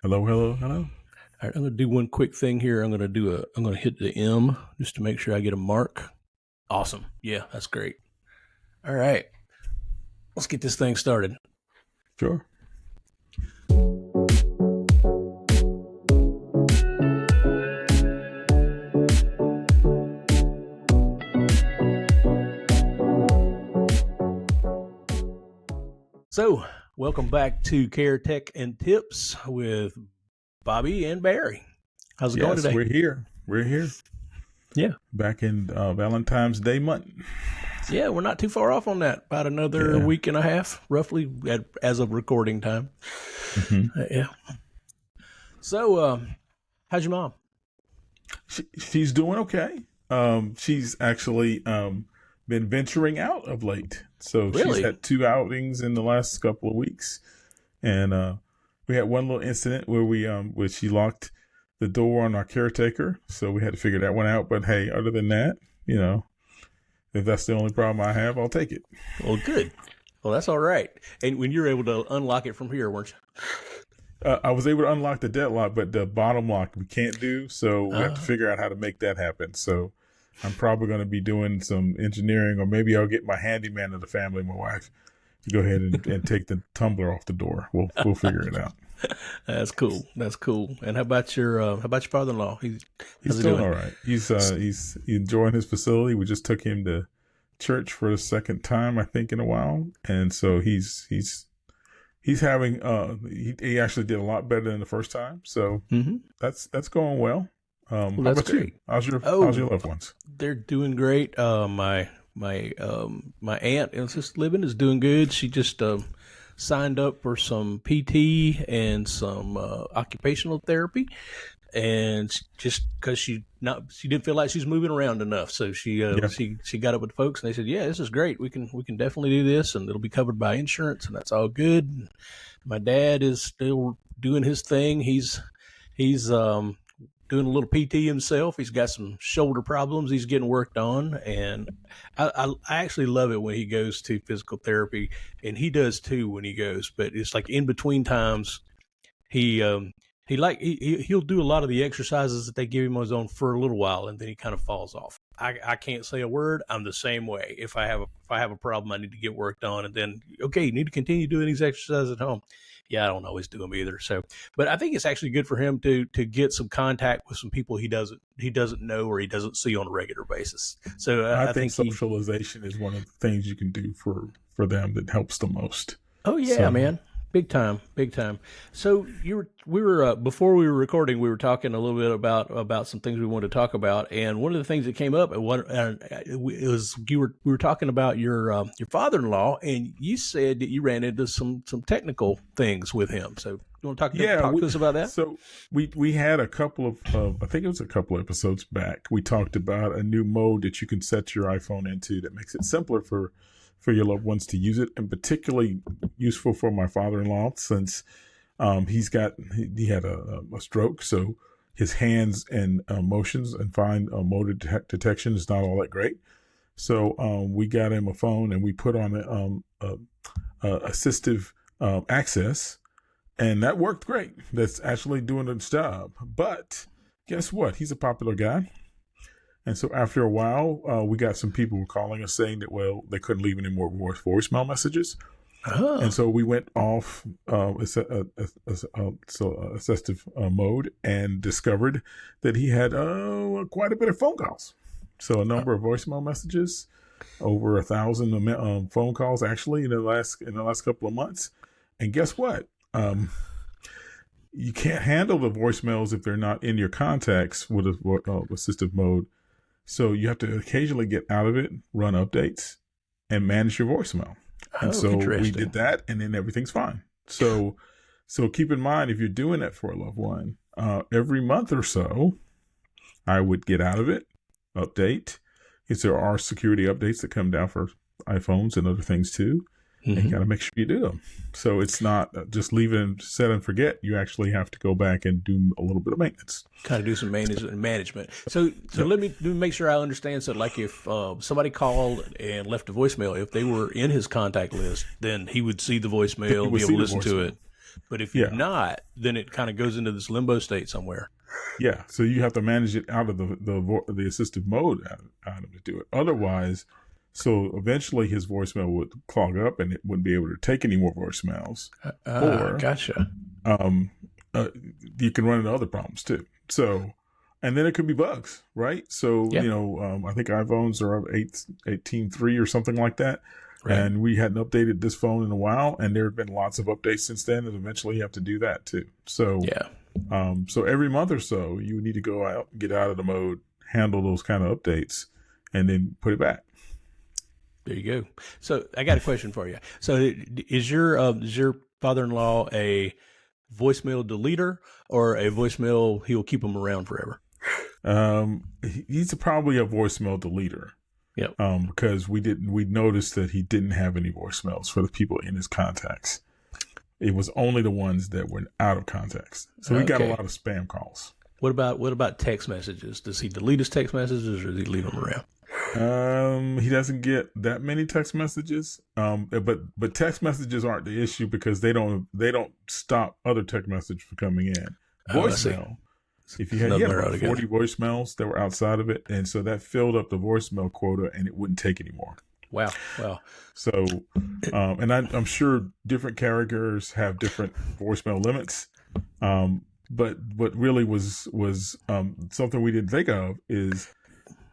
Hello, hello, hello. All right, I'm going to do one quick thing here. I'm going to hit the M just to make sure I get a mark. Awesome. Yeah, that's great. All right. Let's get this thing started. Sure. So, welcome back to Care Tech and Tips with Bobby and Barry. How's it going today? We're here. We're here. Yeah. Back in Valentine's Day month. Yeah, we're not too far off on that. About another week and a half, roughly, as of recording time. Mm-hmm. Yeah. So, how's your mom? She's doing okay. She's actually been venturing out of late. So Really? She's had 2 outings in the last couple of weeks. And we had one little incident where she locked the door on our caretaker. So we had to figure that one out. But hey, other than that, if that's the only problem I have, I'll take it. Well, good. Well, that's all right. And when you're able to unlock it from here, weren't you? I was able to unlock the deadlock, but the bottom lock we can't do. So we have to figure out how to make that happen. So I'm probably going to be doing some engineering, or maybe I'll get my handyman of the family, my wife, to go ahead and take the tumbler off the door. We'll figure it out. That's cool. That's cool. And how about your father-in-law? He's doing all right. He's enjoying his facility. We just took him to church for the second time, I think, in a while, and so he's having he actually did a lot better than the first time. So that's going well. Well, how that's about great. you? How's your loved ones? They're doing great. My aunt in assisted living is doing good. She just signed up for some PT and some occupational therapy, and just because she didn't feel like she's moving around enough, so she got up with the folks and they said, yeah, this is great. We can definitely do this, and it'll be covered by insurance, and that's all good. And my dad is still doing his thing. He's doing a little PT himself. He's got some shoulder problems he's getting worked on, and I actually love it when he goes to physical therapy, and he does too when he goes. But it's like in between times, he'll do a lot of the exercises that they give him on his own for a little while, and then he kind of falls off. I can't say a word. I'm the same way. If I have a problem, I need to get worked on, and then okay, you need to continue doing these exercises at home. Yeah, I don't always do them either. So, but I think it's actually good for him to get some contact with some people he doesn't know or he doesn't see on a regular basis. So I think socialization is one of the things you can do for them that helps the most. Oh yeah, man. Big time. So we were before we were recording, we were talking a little bit about some things we wanted to talk about, and one of the things that came up was we were talking about your father-in-law, and you said that you ran into some technical things with him. So you want to talk to us about that? So we had a couple of I think it was a couple of episodes back. We talked about a new mode that you can set your iPhone into that makes it simpler for your loved ones to use it, and particularly useful for my father-in-law since he had a stroke, so his hands and motions and fine motor detection is not all that great. So we got him a phone and we put on Assistive Access, and that worked great. That's actually doing its job. But guess what? He's a popular guy. And so after a while, we got some people calling us saying that, well, they couldn't leave any more voicemail messages. And so we went off assistive mode and discovered that he had quite a bit of phone calls. So a number of voicemail messages, over 1,000 phone calls actually in the last couple of months. And guess what? You can't handle the voicemails if they're not in your contacts with assistive mode. So you have to occasionally get out of it, run updates, and manage your voicemail. And so we did that, and then everything's fine. So keep in mind, if you're doing that for a loved one, every month or so, I would get out of it, update. Because there are security updates that come down for iPhones and other things too. And you got to make sure you do them. So it's not just leave it and set and forget. You actually have to go back and do a little bit of maintenance. Kind of do some management. So let me make sure I understand. So like if somebody called and left a voicemail, if they were in his contact list, then he would see the voicemail, be able to listen to it. But if you're Yeah. not, then it kind of goes into this limbo state somewhere. Yeah. So you have to manage it out of the assistive mode item to do it. Otherwise, so eventually his voicemail would clog up and it wouldn't be able to take any more voicemails. Or Gotcha. um, you can run into other problems too. So, and then it could be bugs, right? So, Yeah. I think iPhones are 18.3 or something like that. Right. And we hadn't updated this phone in a while, and there have been lots of updates since then, and eventually you have to do that too. So, so every month or so, you need to go out, get out of the mode, handle those kind of updates, and then put it back. There you go. So I got a question for you. So is your father-in-law a voicemail deleter or a voicemail he'll keep them around forever? He's probably a voicemail deleter. Yep. Because we noticed that he didn't have any voicemails for the people in his contacts. It was only the ones that were out of context. So he got a lot of spam calls. What about text messages? Does he delete his text messages or does he leave them around? He doesn't get that many text messages. But text messages aren't the issue because they don't stop other text messages from coming in. Voicemail. If you had about 40 voicemails that were outside of it, and so that filled up the voicemail quota, and it wouldn't take anymore. Wow. So, and I'm sure different caregivers have different voicemail limits. But what really was something we didn't think of is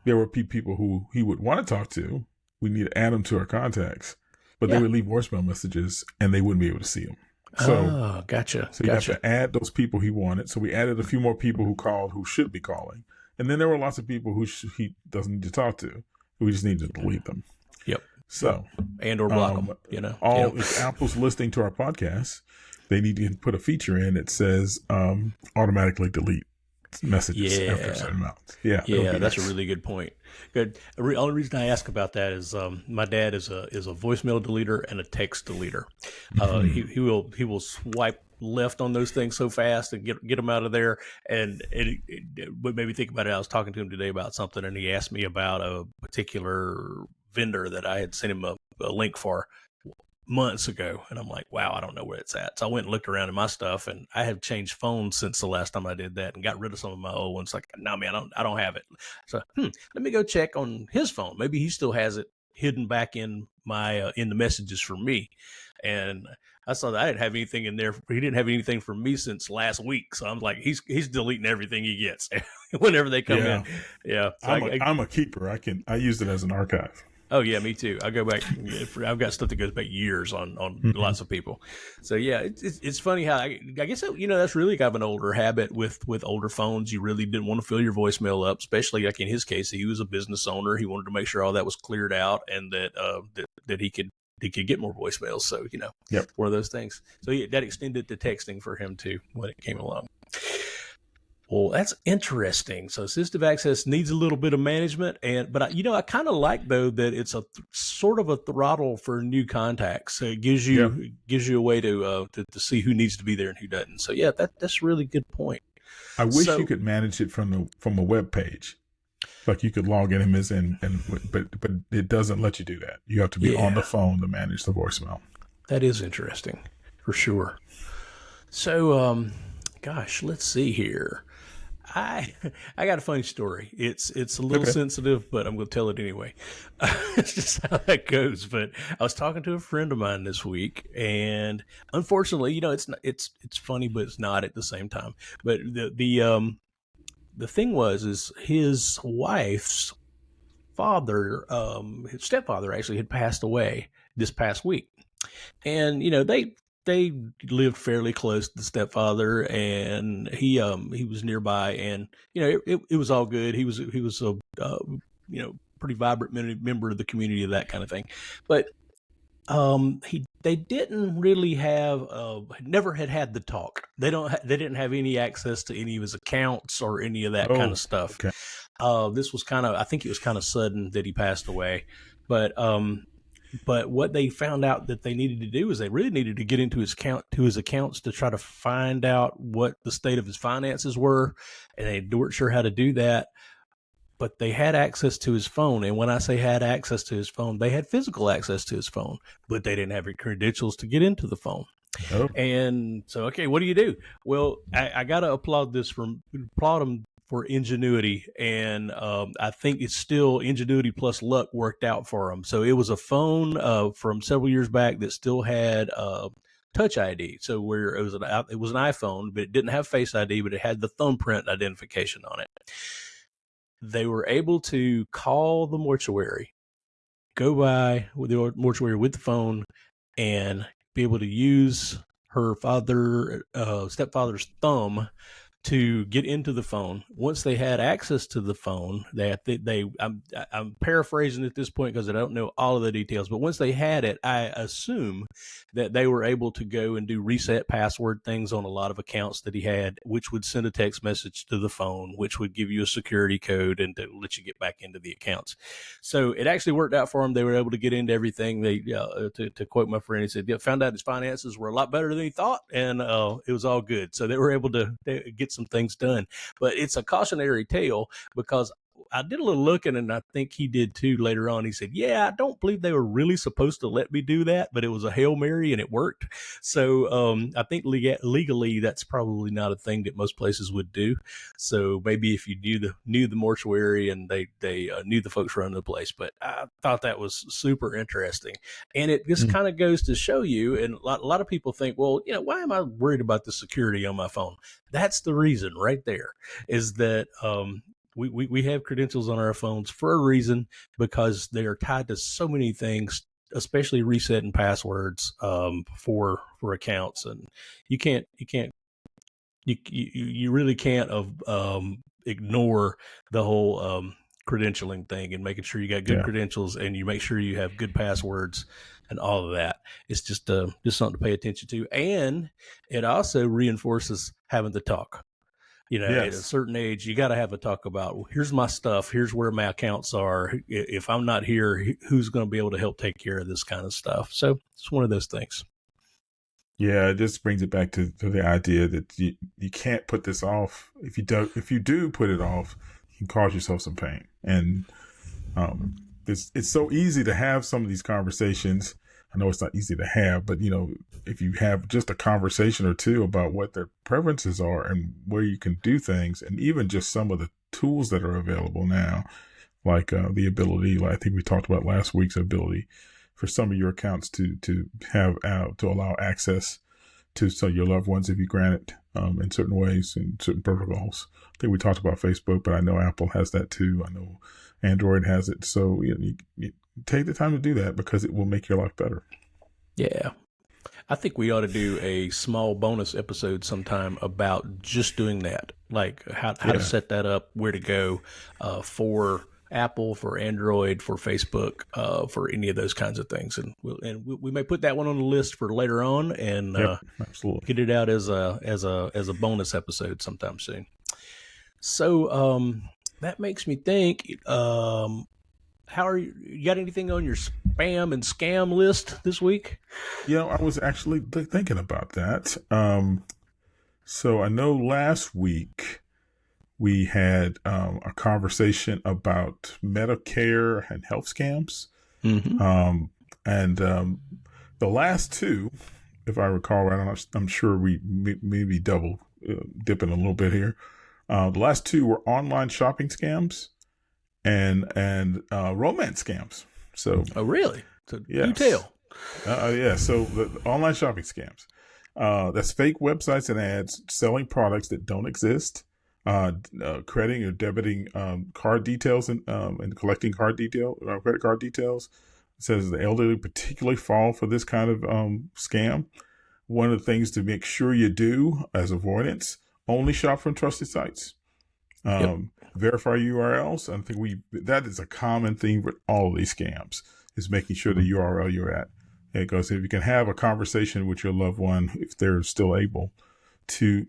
there were people who he would want to talk to. We need to add them to our contacts, but they would leave voicemail messages, and they wouldn't be able to see them. So, gotcha. So you have to add those people he wanted. So we added a few more people who called who should be calling. And then there were lots of people who he doesn't need to talk to. We just need to delete them. Yep. So, and or block them, If Apple's listening to our podcast, they need to put a feature in that says automatically delete messages after a certain amount. Yeah, that's a really good point. Good. The only reason I ask about that is my dad is a voicemail deleter and a text deleter. He will swipe left on those things so fast and get them out of there. And it made me think about it. I was talking to him today about something, and he asked me about a particular vendor that I had sent him a link for months ago, and I'm like, wow, I don't know where it's at. So I went and looked around in my stuff, and I have changed phones since the last time I did that and got rid of some of my old ones. Like, no, man, I don't have it. So let me go check on his phone. Maybe he still has it hidden back in my in the messages for me. And I saw that I didn't have anything in there. He didn't have anything for me since last week. So I'm like, he's deleting everything he gets whenever they come in. Yeah, so I'm a keeper. I use it as an archive. Oh yeah, me too. I go back. I've got stuff that goes back years on lots of people. So yeah, it's funny how I guess that's really kind of an older habit with older phones. You really didn't want to fill your voicemail up, especially like in his case, he was a business owner. He wanted to make sure all that was cleared out and that he could get more voicemails. So one of those things. So that extended to texting for him too when it came along. Well, that's interesting. So assistive access needs a little bit of management, but I kind of like though that it's a sort of a throttle for new contacts. So it gives you a way to see who needs to be there and who doesn't. So yeah, that's a really good point. I wish you could manage it from a web page, like you could log in but it doesn't let you do that. You have to be on the phone to manage the voicemail. That is interesting, for sure. So, gosh, let's see here. I got a funny story. It's a little sensitive, but I'm going to tell it anyway. It's just how that goes. But I was talking to a friend of mine this week, and unfortunately, it's funny, but it's not at the same time. But the thing is his wife's father, his stepfather actually had passed away this past week, and they lived fairly close to the stepfather, and he was nearby, and it was all good. He was a pretty vibrant member of the community, of that kind of thing, but they didn't really have never had the talk. They didn't have any access to any of his accounts or any of that kind of stuff. Okay. This was I think it was kind of sudden that he passed away, but what they found out that they needed to do is they really needed to get into his accounts to try to find out what the state of his finances were, and they weren't sure how to do that. But they had access to his phone, and when I say had access to his phone, they had physical access to his phone, but they didn't have any credentials to get into the phone. Oh, And so, okay, what do you do? Well, I got to applaud them for ingenuity, and I think it's still ingenuity plus luck worked out for them. So it was a phone from several years back that still had Touch ID. So where it was an iPhone, but it didn't have Face ID, but it had the thumbprint identification on it. They were able to call the mortuary, go by with the mortuary with the phone, and be able to use her stepfather's thumb to get into the phone. Once they had access to the phone, I'm paraphrasing at this point because I don't know all of the details, but once they had it, I assume that they were able to go and do reset password things on a lot of accounts that he had, which would send a text message to the phone, which would give you a security code and to let you get back into the accounts. So it actually worked out for them. They were able to get into everything. To quote my friend, he said, found out his finances were a lot better than he thought, and it was all good. So they were able to get some things done. But it's a cautionary tale because I did a little looking, and I think he did too later on. He said, I don't believe they were really supposed to let me do that, but it was a Hail Mary and it worked. So I think legally that's probably not a thing that most places would do. So maybe if you knew the mortuary and they knew the folks running the place. But I thought that was super interesting. And it just kind of goes to show you, and a lot of people think, well, why am I worried about the security on my phone? That's the reason right there, is that we have credentials on our phones for a reason, because they are tied to so many things, especially resetting passwords for accounts, and you really can't ignore the whole credentialing thing and making sure you got good credentials and you make sure you have good passwords and all of that. It's just something to pay attention to, and it also reinforces having to talk. At a certain age, you got to have a talk about, well, here's my stuff. Here's where my accounts are. If I'm not here, who's going to be able to help take care of this kind of stuff? So it's one of those things. Yeah, it just brings it back to the idea that you can't put this off. If you do put it off, you can cause yourself some pain. And it's so easy to have some of these conversations. I know it's not easy to have, but if you have just a conversation or two about what their preferences are and where you can do things, and even just some of the tools that are available now, like the ability, like I think we talked about last week's ability for some of your accounts to have to allow access to your loved ones if you grant it in certain ways and certain protocols. I think we talked about Facebook, but I know Apple has that too. I know Android has it. So you take the time to do that because it will make your life better. Yeah. I think we ought to do a small bonus episode sometime about just doing that, like how to set that up, where to go for Apple, for Android, for Facebook, for any of those kinds of things. And we may put that one on the list for later on and absolutely get it out as a bonus episode sometime soon. So that makes me think, how are you got anything on your spam and scam list this week? I was actually thinking about that. So I know last week we had a conversation about Medicare and health scams. Mm-hmm. And the last two, if I recall right, I'm sure we maybe double dipping a little bit here. The last two were online shopping scams and romance scams. So, oh really? So yes. do tell. So the online shopping scams. That's fake websites and ads selling products that don't exist. Crediting or debiting card details and collecting credit card details. It says the elderly particularly fall for this kind of scam. One of the things to make sure you do as avoidance: only shop from trusted sites. Verify URLs. I think that is a common theme with all of these scams, is making sure the URL you're at. Because if you can have a conversation with your loved one, if they're still able to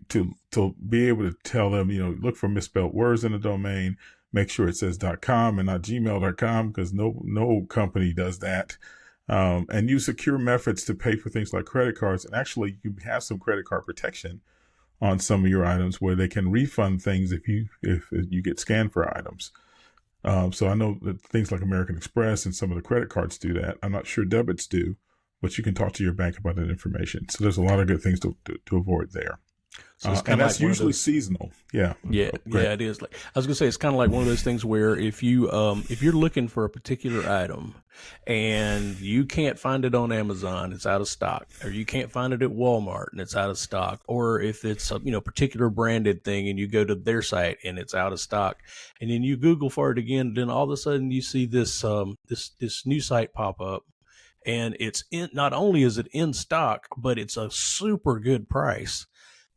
be able to tell them, look for misspelled words in the domain, make sure it says .com and not gmail.com, because no company does that. And use secure methods to pay for things like credit cards. And actually, you have some credit card protection on some of your items where they can refund things if you get scanned for items. So I know that things like American Express and some of the credit cards do that. I'm not sure debits do, but you can talk to your bank about that information. So there's a lot of good things to avoid there. So it's And kind of that's like one of usually those. seasonal. Yeah. Yeah, Great. yeah, it is. Like I was gonna say, it's kind of like one of those things where if you're looking for a particular item and you can't find it on Amazon, it's out of stock, or you can't find it at Walmart and it's out of stock, or if it's a particular branded thing and you go to their site and it's out of stock, and then you Google for it again, then all of a sudden you see this new site pop up, and it's in. Not only is it in stock, but it's a super good price.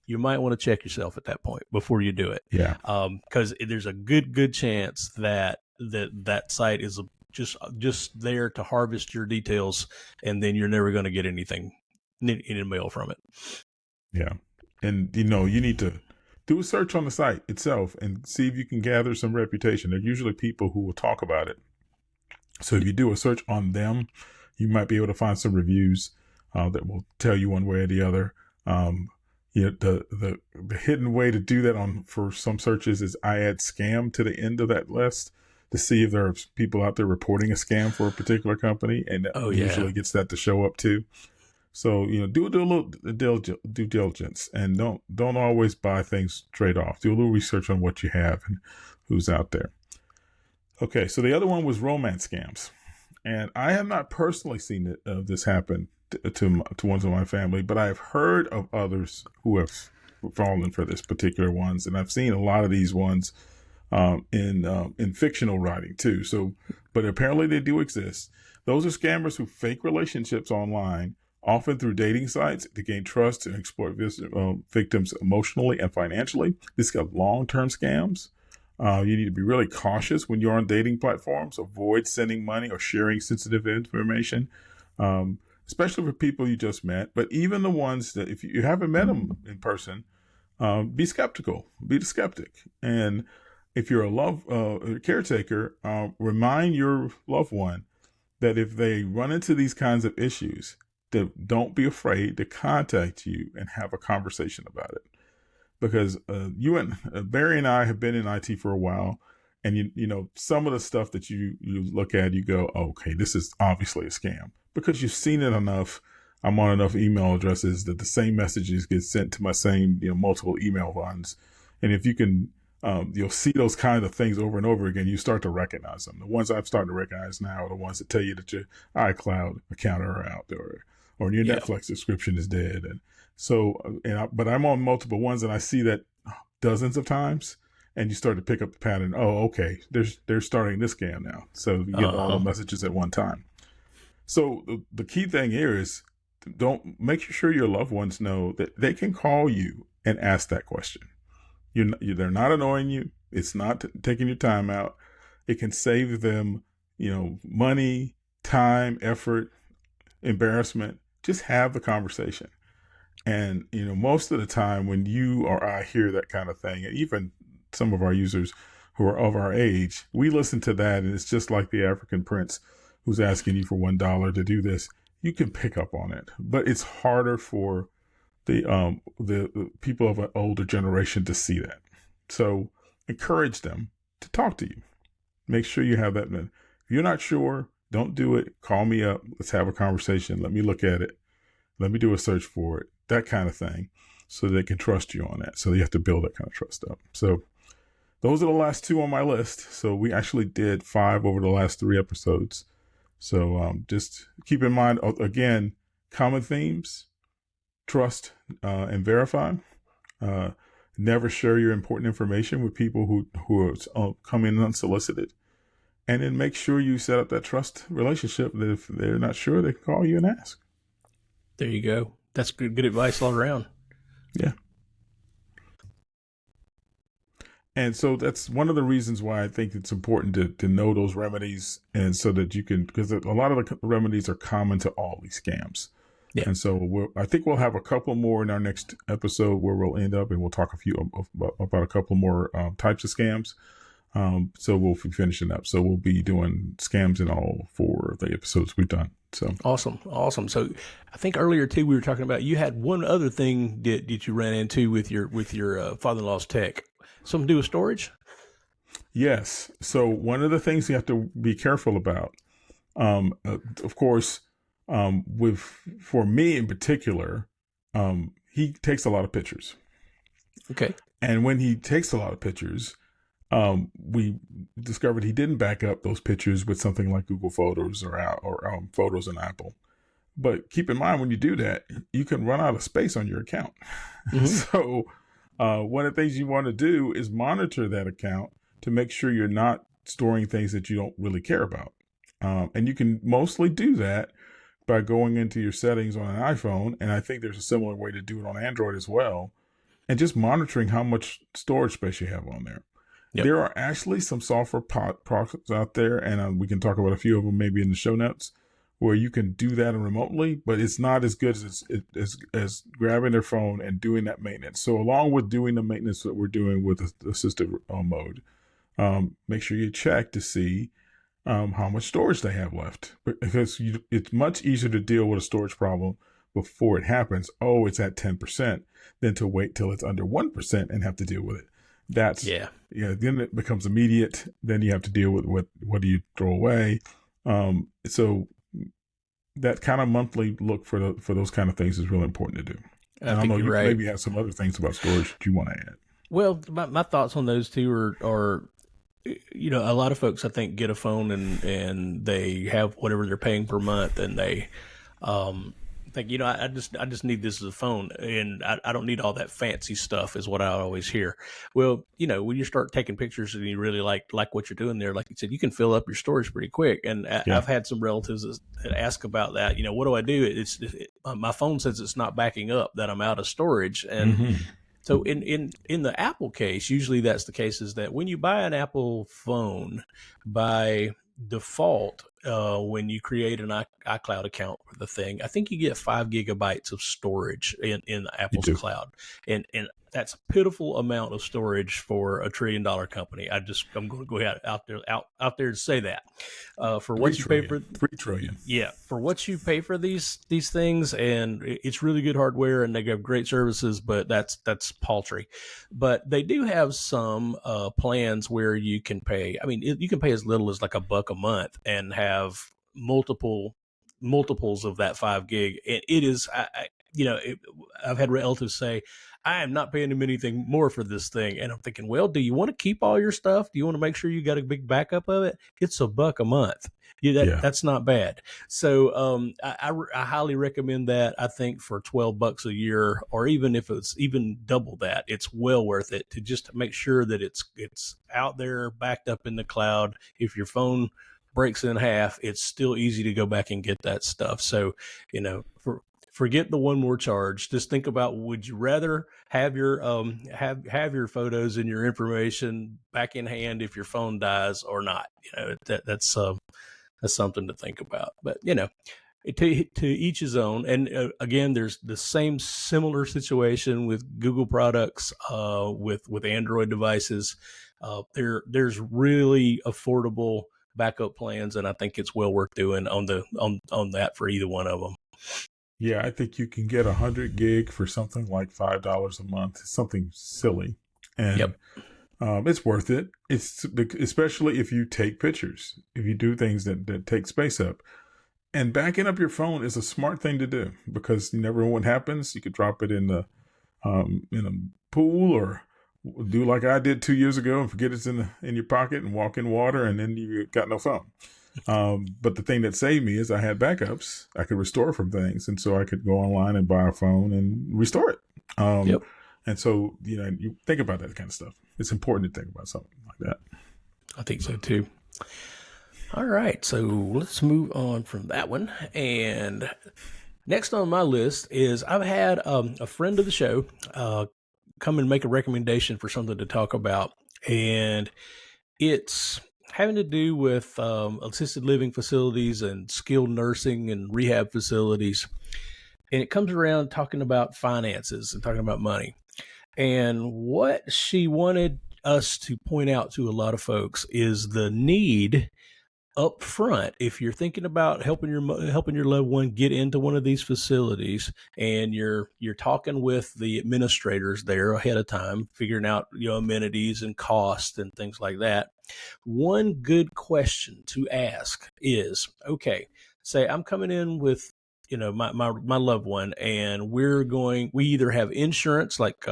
You might want to check yourself at that point before you do it, Yeah. because there's a good chance that that site is just there to harvest your details, and then you're never going to get anything in the mail from it. Yeah. And, you need to do a search on the site itself and see if you can gather some reputation. They're usually people who will talk about it. So if you do a search on them, you might be able to find some reviews that will tell you one way or the other. The hidden way to do that for some searches is I add scam to the end of that list to see if there are people out there reporting a scam for a particular company, and that usually gets that to show up too. So do a little due diligence, and don't always buy things straight off. Do a little research on what you have and who's out there. Okay, so the other one was romance scams, and I have not personally seen this happen to ones of my family, but I've heard of others who have fallen for this particular ones, and I've seen a lot of these ones in fictional writing too. So, but apparently they do exist. Those are scammers who fake relationships online, often through dating sites, to gain trust and exploit victims emotionally and financially. These are long-term scams. You need to be really cautious when you're on dating platforms. Avoid sending money or sharing sensitive information, especially for people you just met. But even the ones that, if you haven't met them in person, be skeptical. Be the skeptic. And if you're a caretaker, remind your loved one that if they run into these kinds of issues, don't be afraid to contact you and have a conversation about it. Because you and Barry and I have been in IT for a while, and some of the stuff that you look at, you go, oh, okay, this is obviously a scam, because you've seen it enough. I'm on enough email addresses that the same messages get sent to my same multiple email ones, and if you can, you'll see those kind of things over and over again. You start to recognize them. The ones I've started to recognize now are the ones that tell you that your iCloud account are out, or your Netflix subscription is dead, and so, but I'm on multiple ones, and I see that dozens of times, and you start to pick up the pattern. Oh, okay, they're starting this scam now. So you get all the messages at one time. So the key thing here is make sure your loved ones know that they can call you and ask that question. They're not annoying you. It's not taking your time out. It can save them, money, time, effort, embarrassment. Just have the conversation. And, most of the time when you or I hear that kind of thing, and even some of our users who are of our age, we listen to that, and it's just like the African prince who's asking you for $1 to do this. You can pick up on it, but it's harder for the people of an older generation to see that. So encourage them to talk to you. Make sure you have that. If you're not sure, don't do it. Call me up. Let's have a conversation. Let me look at it. Let me do a search for it. That kind of thing, so they can trust you on that. So you have to build that kind of trust up. So those are the last two on my list. So we actually did 5 over the last 3 episodes. So just keep in mind, again, common themes: trust and verify. Never share your important information with people who come in unsolicited. And then make sure you set up that trust relationship that if they're not sure, they can call you and ask. There you go. That's good advice all around. Yeah. And so that's one of the reasons why I think it's important to know those remedies, and so that you can, because a lot of the remedies are common to all these scams. Yeah. And so I think we'll have a couple more in our next episode where we'll end up, and we'll talk about a couple more types of scams. So we'll be finishing up. So we'll be doing scams in all 4 of the episodes we've done. So awesome. So I think earlier too, we were talking about, you had one other thing that you ran into with your father-in-law's tech. Something to do with storage? Yes. So one of the things you have to be careful about, of course, For me in particular, he takes a lot of pictures. Okay. And when he takes a lot of pictures, we discovered he didn't back up those pictures with something like Google Photos or Photos in Apple. But keep in mind, when you do that, you can run out of space on your account. Mm-hmm. So one of the things you want to do is monitor that account to make sure you're not storing things that you don't really care about. And you can mostly do that by going into your settings on an iPhone. And I think there's a similar way to do it on Android as well. And just monitoring how much storage space you have on there. Yep. There are actually some software products out there, and we can talk about a few of them maybe in the show notes, where you can do that remotely, but it's not as good as grabbing their phone and doing that maintenance. So along with doing the maintenance that we're doing with the assistive mode, make sure you check to see how much storage they have left, because it's much easier to deal with a storage problem before it happens. Oh, it's at 10%, than to wait till it's under 1% and have to deal with it. Then it becomes immediate. Then you have to deal with what do you throw away. So that kind of monthly look for those kind of things is really important to do. I think you're right. Maybe have some other things about storage that you want to add. Well, my thoughts on those two are, a lot of folks I think get a phone and they have whatever they're paying per month, and they think, I just need this as a phone, and I don't need all that fancy stuff, is what I always hear. Well, when you start taking pictures and you really like what you're doing there, like you said, you can fill up your storage pretty quick. And I've had some relatives that ask about that. What do I do? My phone says it's not backing up, that I'm out of storage. And so in the Apple case, usually that's the case, is that when you buy an Apple phone, by default, when you create an iCloud account for the thing, I think you get 5 gigabytes of storage in Apple's cloud, and that's a pitiful amount of storage for $1 trillion company. I'm going to go out there to say that for what you pay for $3 trillion. Yeah, for what you pay for these things, and it's really good hardware, and they have great services, but that's paltry. But they do have some plans where you can pay. I mean, you can pay as little as like $1 a month and have multiples of that 5 gig. And it is, I've had relatives say, I am not paying them anything more for this thing. And I'm thinking, well, do you want to keep all your stuff? Do you want to make sure you got a big backup of it? It's $1 a month. That's not bad. So I highly recommend that. I think for $12 a year, or even if it's even double that, it's well worth it to just make sure that it's out there, backed up in the cloud. If your phone breaks in half, it's still easy to go back and get that stuff. So, forget the one more charge. Just think about, would you rather have your have your photos and your information back in hand if your phone dies or not? That's something to think about. But to each his own. And again, there's the same similar situation with Google products, with Android devices. There's really affordable backup plans, and I think it's well worth doing on that for either one of them. Yeah, I think you can get 100 gig for something like $5 a month. It's something silly, and it's worth it. It's especially if you take pictures, if you do things that take space up. And backing up your phone is a smart thing to do, because you never know what happens. You could drop it in a pool, or do like I did 2 years ago and forget it's in your pocket and walk in water, and then you got no phone. But the thing that saved me is I had backups. I could restore from things, and so I could go online and buy a phone and restore it. And so you think about that kind of stuff. It's important to think about something like that. I think so too. All right, so let's move on from that one. And next on my list is, I've had a friend of the show come and make a recommendation for something to talk about, and it's having to do with assisted living facilities and skilled nursing and rehab facilities. And it comes around talking about finances and talking about money. And what she wanted us to point out to a lot of folks is the need up front, if you're thinking about helping your loved one get into one of these facilities, and you're talking with the administrators there ahead of time, figuring out amenities and cost and things like that. One good question to ask is, okay, say I'm coming in with, my loved one, and we either have insurance like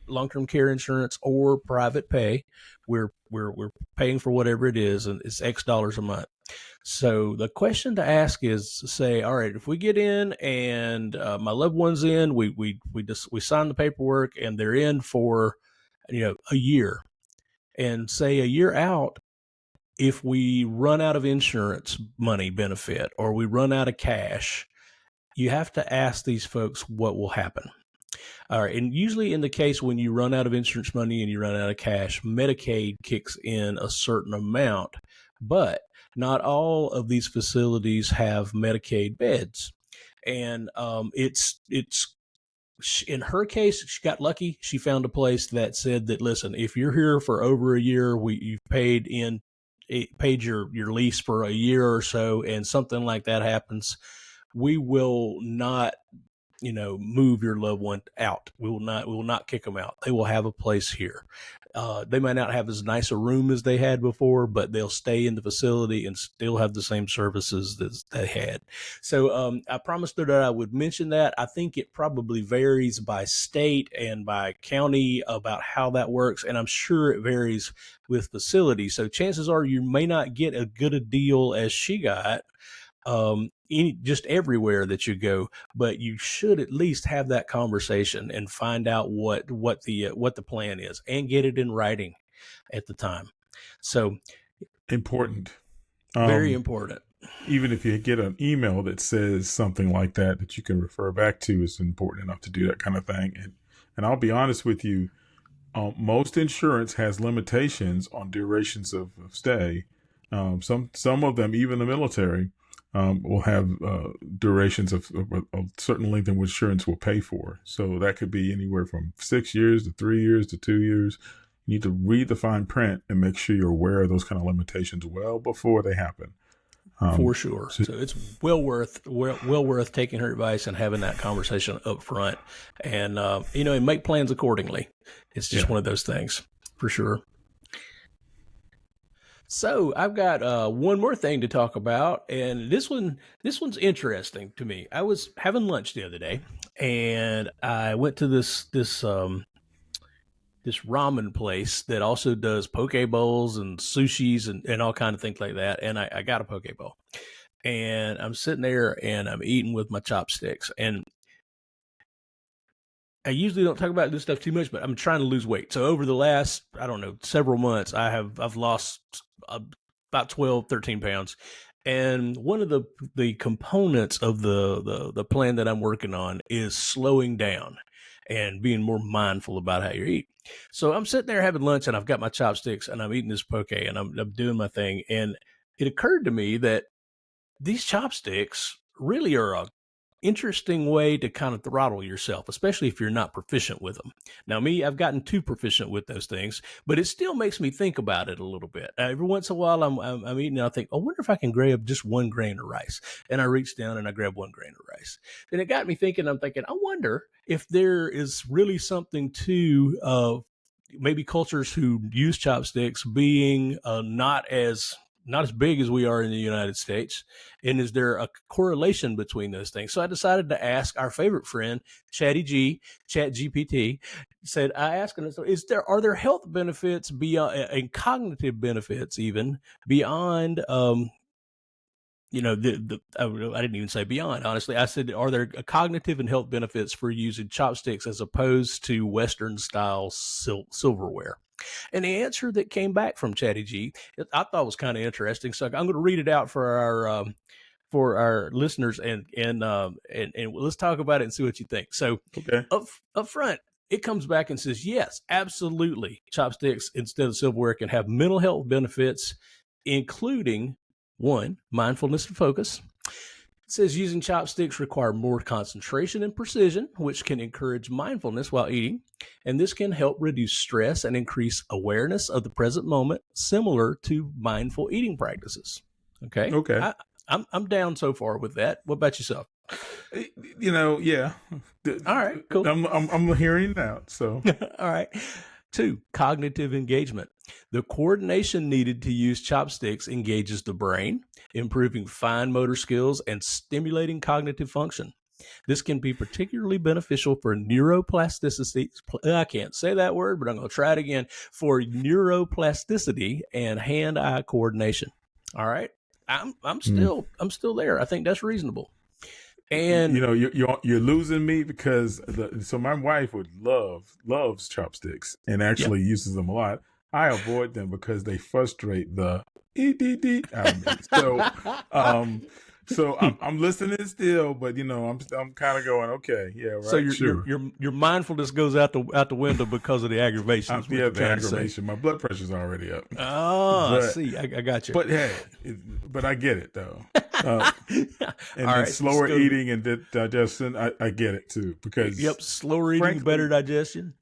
long-term care insurance or private pay. We're paying for whatever it is, and it's X dollars a month. So the question to ask is, say, all right, if we get in and my loved one's in, we sign the paperwork and they're in for a year, and say a year out, if we run out of insurance money benefit or we run out of cash, you have to ask these folks what will happen. All right. And usually in the case when you run out of insurance money and you run out of cash, Medicaid kicks in a certain amount, but not all of these facilities have Medicaid beds. And it's in her case, she got lucky. She found a place that said that, listen, if you're here for over a year, you've paid your lease for a year or so, and something like that happens, we will not move your loved one out. We will not kick them out. They will have a place here. They might not have as nice a room as they had before, but they'll stay in the facility and still have the same services that they had. So I promised her that I would mention that. I think it probably varies by state and by county about how that works, and I'm sure it varies with facilities. So chances are you may not get as good a deal as she got just everywhere that you go, but you should at least have that conversation and find out what the plan is and get it in writing at the time. So important. Very important. Even if you get an email that says something like that you can refer back to, is important enough to do that kind of thing. And I'll be honest with you, most insurance has limitations on durations of stay. Some of them, even the military, will have durations of a certain length in which insurance will pay for. So that could be anywhere from 6 years to 3 years to 2 years. You need to read the fine print and make sure you're aware of those kind of limitations well before they happen. For sure. So it's well worth taking her advice and having that conversation up front, and and make plans accordingly. It's just one of those things, for sure. So I've got one more thing to talk about, and this one's interesting to me. I was having lunch the other day, and I went to this ramen place that also does poke bowls and sushis and all kind of things like that. And I got a poke bowl, and I'm sitting there and I'm eating with my chopsticks. And I usually don't talk about this stuff too much, but I'm trying to lose weight. So over the last, several months, I've lost about 12, 13 pounds. And one of the components of the plan that I'm working on is slowing down and being more mindful about how you eat. So I'm sitting there having lunch, and I've got my chopsticks, and I'm eating this poke, and I'm doing my thing. And it occurred to me that these chopsticks really are a interesting way to kind of throttle yourself, especially if you're not proficient with them. Now, me, I've gotten too proficient with those things, but it still makes me think about it a little bit. Every once in a while, I'm eating, and I think, I wonder if I can grab just 1 grain of rice. And I reach down and I grab 1 grain of rice. And it got me thinking, I wonder if there is really something to maybe cultures who use chopsticks being not as big as we are in the United States. And is there a correlation between those things? So I decided to ask our favorite friend, ChatGPT. I asked him, are there health benefits beyond and cognitive benefits even beyond, I didn't even say beyond, honestly. I said, are there cognitive and health benefits for using chopsticks as opposed to Western style silverware? And the answer that came back from ChatGPT, I thought was kind of interesting. So I'm going to read it out for our listeners, and let's talk about it and see what you think. So up front, it comes back and says, yes, absolutely. Chopsticks instead of silverware can have mental health benefits, including 1, mindfulness and focus. It says using chopsticks require more concentration and precision, which can encourage mindfulness while eating. And this can help reduce stress and increase awareness of the present moment, similar to mindful eating practices. Okay. I'm down so far with that. What about yourself? Yeah. All right, cool. I'm hearing that. So all right. 2, cognitive engagement. The coordination needed to use chopsticks engages the brain, improving fine motor skills and stimulating cognitive function. This can be particularly beneficial for neuroplasticity. I can't say that word, but I'm going to try it again. For neuroplasticity and hand-eye coordination. All right, I'm still there. I think that's reasonable. And you're losing me because so my wife loves chopsticks and actually uses them a lot. I avoid them because they frustrate the EDD out of me. So I'm listening still, but I'm kind of going, okay, yeah, right. So sure. your mindfulness goes out the window because of the aggravation. Yeah, the aggravation. My blood pressure's already up. Oh, see, I got you. But hey, but I get it though. And then right, slower eating and digestion, I get it too, because slower eating, frankly, better digestion.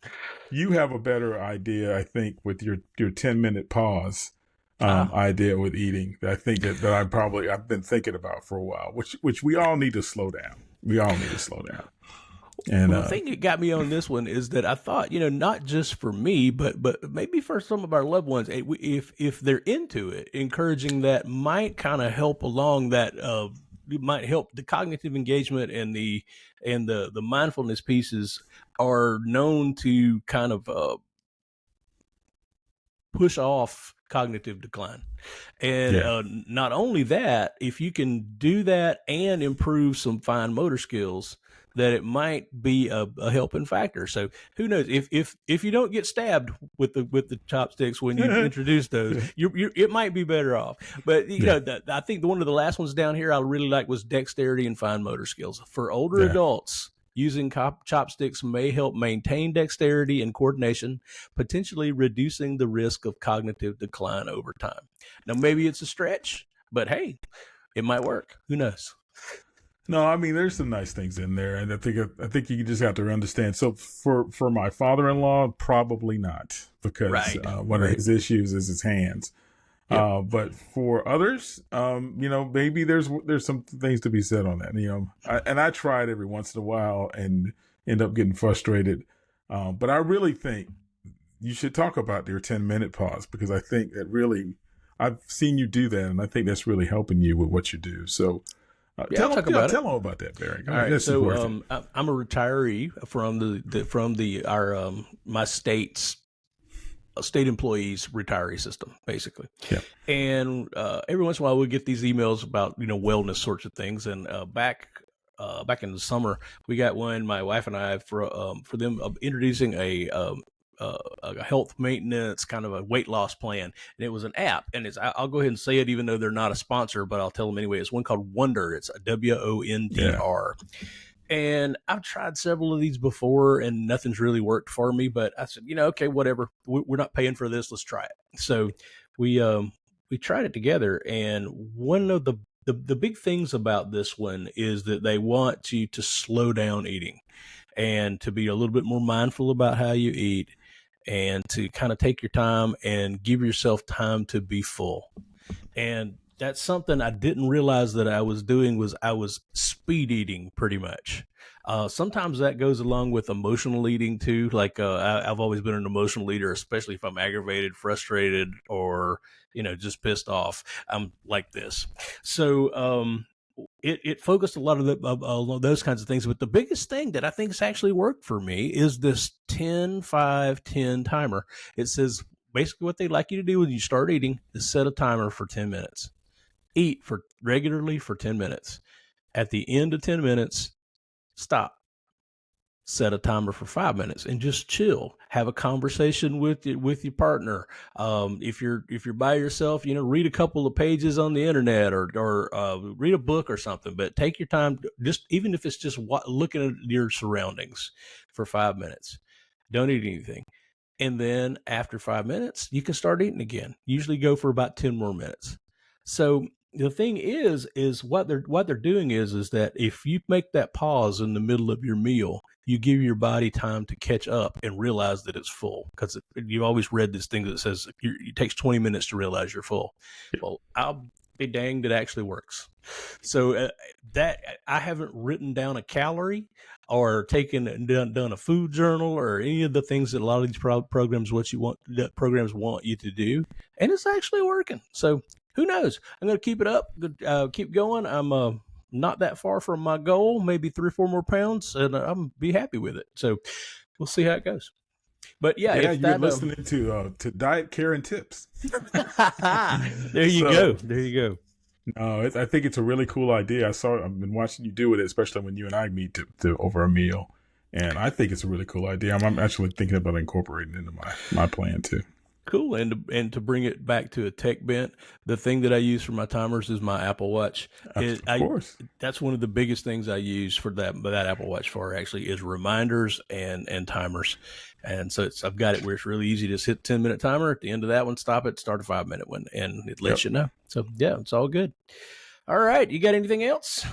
You have a better idea, I think, with your 10-minute pause. Idea with eating that I think that I've been thinking about for a while, which we all need to slow down. And the thing that got me on this one is that I thought, not just for me, but maybe for some of our loved ones, if they're into it, encouraging that might kind of help along that. It might help the cognitive engagement and the mindfulness pieces are known to kind of push off cognitive decline. And not only that, if you can do that and improve some fine motor skills, that it might be a helping factor. So who knows, if you don't get stabbed with the chopsticks when you introduce those, it might be better off. But I think one of the last ones down here I really like was dexterity and fine motor skills for older adults. Using chopsticks may help maintain dexterity and coordination, potentially reducing the risk of cognitive decline over time. Now, maybe it's a stretch, but hey, it might work. Who knows? No, I mean, there's some nice things in there, and I think you just have to understand. So for my father-in-law, probably not, because one of his issues is his hands. But for others, maybe there's some things to be said on that. I try it every once in a while and end up getting frustrated. But I really think you should talk about your 10-minute pause, because I think that really, I've seen you do that, and I think that's really helping you with what you do. So tell them about that, Barry. All right. So I'm a retiree from my state's state employees retiree system, basically. Yeah. And every once in a while we get these emails about wellness sorts of things. And back in the summer we got one, my wife and I, for them introducing a health maintenance kind of a weight loss plan, and it was an app. And I'll go ahead and say it, even though they're not a sponsor, but I'll tell them anyway. It's one called Wonder. It's a WONDR. Yeah. And I've tried several of these before and nothing's really worked for me, but I said, okay, whatever. We're not paying for this. Let's try it. So we tried it together. And one of the big things about this one is that they want you to slow down eating and to be a little bit more mindful about how you eat, and to kind of take your time and give yourself time to be full. And that's something I didn't realize that I was doing, was I was speed eating pretty much. Sometimes that goes along with emotional eating too. Like I've always been an emotional eater, especially if I'm aggravated, frustrated, or just pissed off. I'm like this. So it focused a lot of those kinds of things. But the biggest thing that I think has actually worked for me is this 10-5-10 timer. It says basically what they'd like you to do when you start eating is set a timer for 10 minutes. Eat regularly for 10 minutes. At the end of 10 minutes, stop. Set a timer for 5 minutes and just chill. Have a conversation with your partner. If you're by yourself, read a couple of pages on the internet or read a book or something. But take your time, just even if it's just looking at your surroundings for 5 minutes. Don't eat anything. And then after 5 minutes, you can start eating again. Usually go for about 10 more minutes. So the thing is what they're doing is that if you make that pause in the middle of your meal, you give your body time to catch up and realize that it's full. Because you've always read this thing that says it takes 20 minutes to realize you're full. Well, I'll be danged, it actually works. So that I haven't written down a calorie, or taken and done a food journal or any of the things that a lot of these programs want you to do, and it's actually working. So who knows? I'm going to keep it up, keep going. I'm not that far from my goal, maybe 3 or 4 more pounds, and I'm be happy with it. So we'll see how it goes. But yeah, Yeah, if you're that listening to Diet Care and Tips. there you go. There you go. No, I think it's a really cool idea. I've been watching you do it, especially when you and I meet to over a meal, and I think it's a really cool idea. I'm actually thinking about incorporating it into my plan too. Cool. And to bring it back to a tech bent, the thing that I use for my timers is my Apple Watch. Of course. That's one of the biggest things I use for that Apple Watch for actually is reminders and timers. And so I've got it where it's really easy to just hit 10-minute timer. At the end of that one, stop it, start a 5-minute one, and it lets you know. So yeah, it's all good. All right. You got anything else?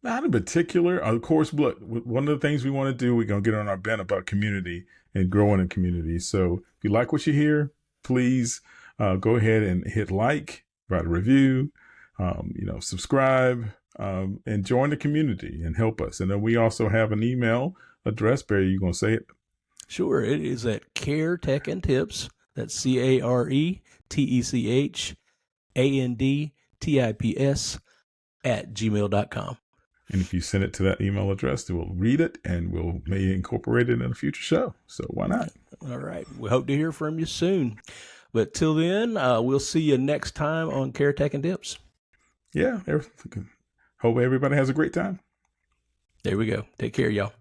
Not in particular. Of course, look, one of the things we want to do, we're going to get on our bent about community and growing a community. So if you like what you hear, please go ahead and hit like, write a review, subscribe, and join the community and help us. And then we also have an email address. Barry, you going to say it? Sure. It is at Care Tech and Tips. That's CareTechAndTips @gmail.com. And if you send it to that email address, we'll read it and we'll may incorporate it in a future show. So why not? All right. We hope to hear from you soon. But till then, we'll see you next time on Care Tech and Tips. Yeah. Hope everybody has a great time. There we go. Take care, y'all.